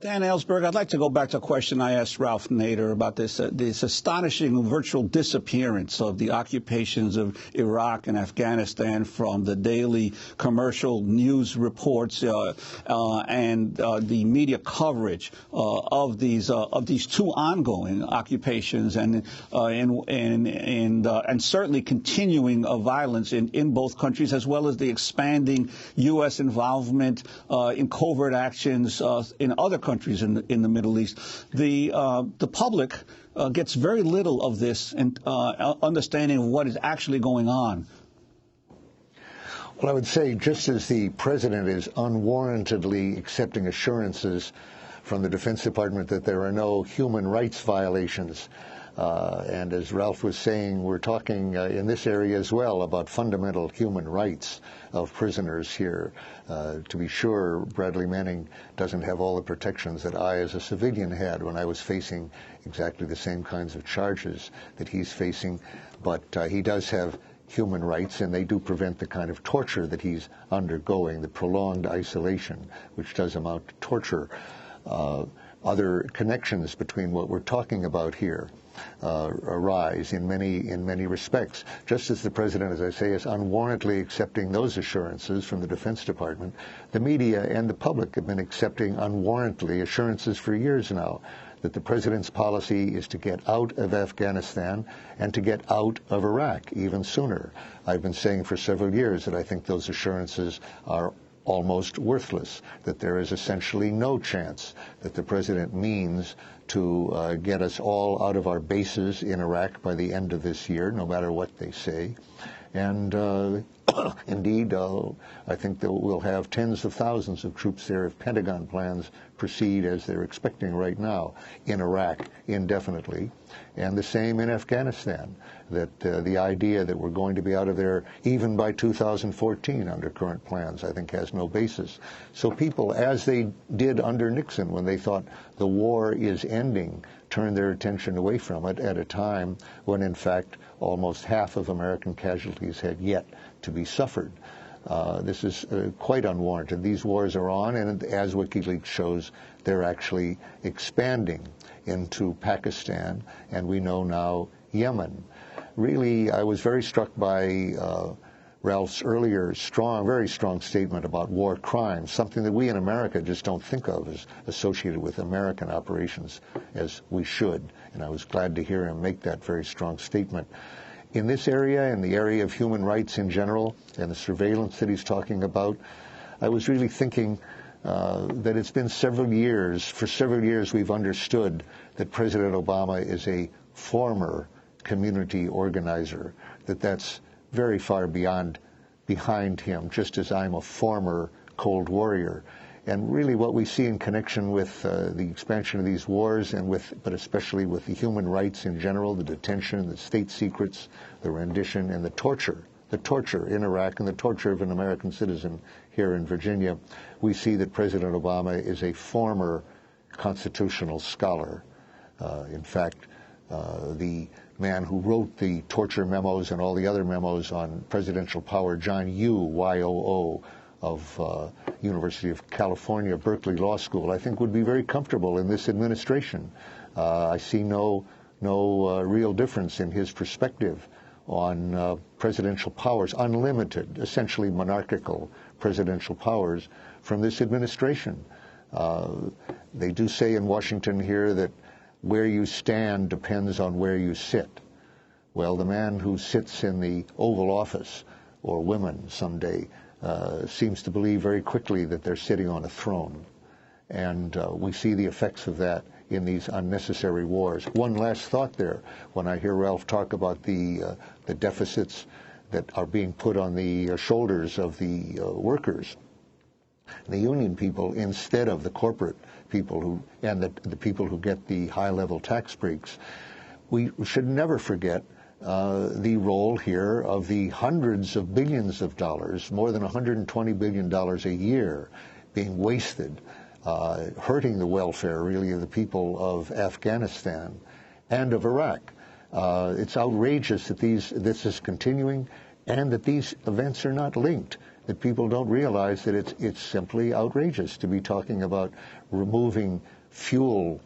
Dan Ellsberg, I'd like to go back to a question I asked Ralph Nader about this astonishing virtual disappearance of the occupations of Iraq and Afghanistan from the daily commercial news reports and the media coverage of these two ongoing occupations and certainly continuing violence in both countries, as well as the expanding U.S. involvement in covert actions in other countries in the Middle East. The public gets very little of this and understanding of what is actually going on. Well, I would say just as the president is unwarrantedly accepting assurances from the Defense Department that there are no human rights violations, and as Ralph was saying, we're talking in this area as well about fundamental human rights of prisoners here. To be sure, Bradley Manning doesn't have all the protections that I as a civilian had when I was facing exactly the same kinds of charges that he's facing, but he does have human rights, and they do prevent the kind of torture that he's undergoing, the prolonged isolation, which does amount to torture. Other connections between what we're talking about here arise in many respects. Just as the president, as I say, is unwarrantedly accepting those assurances from the Defense Department, the media and the public have been accepting unwarrantedly assurances for years now that the president's policy is to get out of Afghanistan and to get out of Iraq even sooner. I've been saying for several years that I think those assurances are almost worthless, that there is essentially no chance that the president means to get us all out of our bases in Iraq by the end of this year, no matter what they say. And indeed, I think that we'll have tens of thousands of troops there if Pentagon plans proceed as they're expecting right now in Iraq indefinitely. And the same in Afghanistan, that the idea that we're going to be out of there even by 2014 under current plans, I think has no basis. So people, as they did under Nixon when they thought the war is ending, turn their attention away from it at a time when, in fact, almost half of American casualties had yet to be suffered. This is quite unwarranted. These wars are on, and as WikiLeaks shows, they're actually expanding into Pakistan, and we know now Yemen. Really, I was very struck by Ralph's earlier very strong statement about war crimes, something that we in America just don't think of as associated with American operations as we should. And I was glad to hear him make that very strong statement. In this area, in the area of human rights in general, and the surveillance that he's talking about, I was really thinking that it's been several years, for several years we've understood that President Obama is a former community organizer, that's very far behind him, just as I'm a former Cold Warrior. And really what we see in connection with the expansion of these wars and but especially with the human rights in general, the detention, the state secrets, the rendition, and the torture in Iraq and the torture of an American citizen here in Virginia, we see that President Obama is a former constitutional scholar. In fact, the man who wrote the torture memos and all the other memos on presidential power, John Yoo, Y-O-O, of University of California, Berkeley Law School, I think would be very comfortable in this administration. I see no real difference in his perspective on presidential powers, unlimited, essentially monarchical presidential powers from this administration. They do say in Washington here that where you stand depends on where you sit. Well, the man who sits in the Oval Office, or women someday, seems to believe very quickly that they're sitting on a throne. And we see the effects of that in these unnecessary wars. One last thought there. When I hear Ralph talk about the deficits that are being put on the shoulders of the workers, the union people, instead of the corporate people and the people who get the high-level tax breaks, we should never forget the role here of the hundreds of billions of dollars, more than $120 billion a year, being wasted, hurting the welfare, really, of the people of Afghanistan and of Iraq. It's outrageous that this is continuing and that these events are not linked. that people don't realize that it's simply outrageous to be talking about removing fuel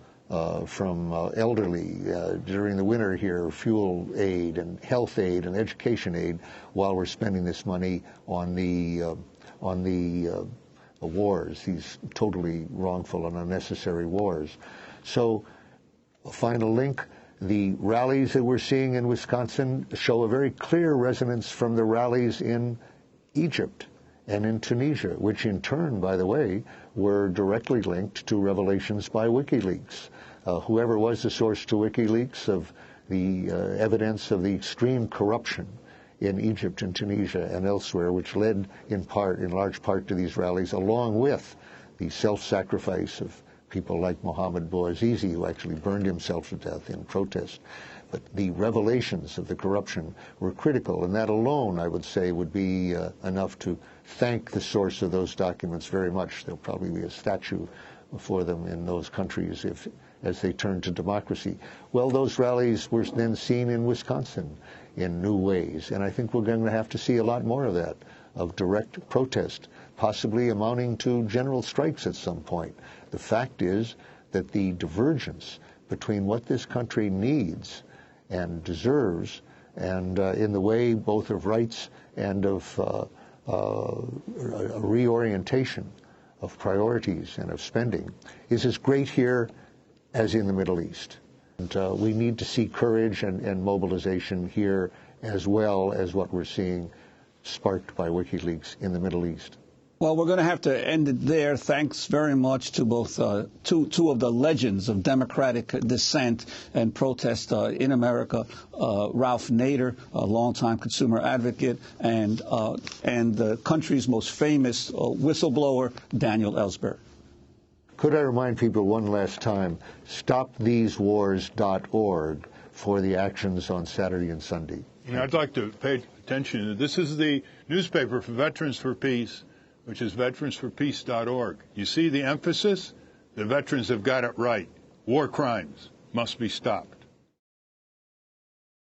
from elderly during the winter here, fuel aid and health aid and education aid, while we're spending this money on the wars, these totally wrongful and unnecessary wars. So, a final link. The rallies that we're seeing in Wisconsin show a very clear resonance from the rallies in Egypt and in Tunisia, which in turn, by the way, were directly linked to revelations by WikiLeaks. Whoever was the source to WikiLeaks of the evidence of the extreme corruption in Egypt and Tunisia and elsewhere, which led in large part to these rallies, along with the self-sacrifice of people like Mohammed Bouazizi, who actually burned himself to death in protest. But the revelations of the corruption were critical, and that alone, I would say, would be enough to thank the source of those documents very much. There'll probably be a statue for them in those countries as they turn to democracy. Well, those rallies were then seen in Wisconsin in new ways, and I think we're going to have to see a lot more of that, of direct protest, possibly amounting to general strikes at some point. The fact is that the divergence between what this country needs and deserves, and in the way both of rights and of a reorientation of priorities and of spending, is as great here as in the Middle East. And we need to see courage and mobilization here as well as what we're seeing sparked by WikiLeaks in the Middle East. Well, we're going to have to end it there. Thanks very much to both two of the legends of democratic dissent and protest in America, Ralph Nader, a longtime consumer advocate, and the country's most famous whistleblower, Daniel Ellsberg. Could I remind people one last time, stopthesewars.org for the actions on Saturday and Sunday. And I'd like to pay attention. This is the newspaper for Veterans for Peace, which is veteransforpeace.org. You see the emphasis? The veterans have got it right. War crimes must be stopped.